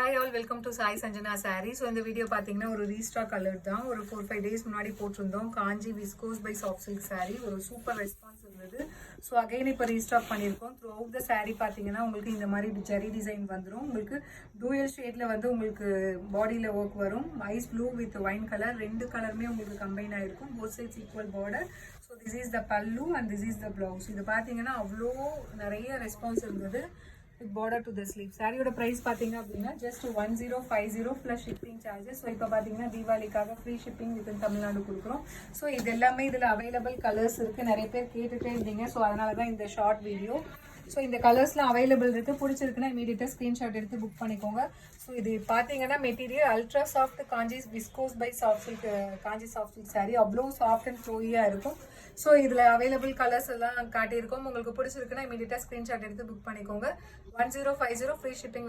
Hi all, welcome to Sai Sanjana sorry. So இந்த video பார்த்தீங்கன்னா ஒரு ரீஸ்டாக் கலர் தான். ஒரு 4-5 டேஸ் முன்னாடி போட்டிருந்தோம். Kanchi viscose by soft silk sari. ஒரு சூப்பர் ரெஸ்பான்ஸ் இருந்தது. ஸோ அகைன் இப்போ ரீஸ்டாக் பண்ணியிருக்கோம். த்ரூ அவுட் த சாரி பார்த்தீங்கன்னா உங்களுக்கு இந்த மாதிரி ஜெரி டிசைன் வந்துடும். உங்களுக்கு டூயல் ஷேடில் வந்து உங்களுக்கு பாடியில் ஒர்க் வரும். Ice blue with wine colour, ரெண்டு கலருமே உங்களுக்கு கம்பைன் ஆகிருக்கும். Both sides equal border. So this is the pallu and this is the blouse. இது பார்த்தீங்கன்னா அவ்வளோ நிறைய ரெஸ்பான்ஸ் இருந்தது. with border to the sleeve. சாரியோட பிரைஸ் பாத்தீங்க அப்படின்னா just 1050 plus shipping charges. So இப்போ பார்த்தீங்கன்னா தீபாவளிக்காக ஃப்ரீ ஷிப்பிங் வித்தின் தமிழ்நாடு கொடுக்குறோம். ஸோ இது எல்லாமே இதில் அவைலபிள் கலர்ஸ் இருக்குது. நிறைய பேர் கேட்டுகிட்டே இருந்தீங்க. ஸோ அதனால தான் இந்த ஷார்ட் வீடியோ. ஸோ இந்த கலர்ஸ்லாம் அவைலபிள் இருக்குது. பிடிச்சிருக்குன்னா இமீடியட்டாக ஸ்க்ரீன்ஷாட் எடுத்து புக் பண்ணிக்கோங்க. ஸோ இது பார்த்தீங்கன்னா material ultra soft Kanchi viscose by soft silk, Kanchi soft silk sari. அவ்வளோ சாஃப்ட் அண்ட் ஃப்ளோயியாக இருக்கும். ஸோ இதில் அவைலபிள் கலர்ஸ் எல்லாம் காட்டியிருக்கோம். உங்களுக்கு பிடிச்சிருக்குன்னா இமீடியட்டாக ஸ்க்ரீன்ஷாட் எடுத்து புக் பண்ணிக்கோங்க. 1050 ஃப்ரீ ஷிப்பிங்.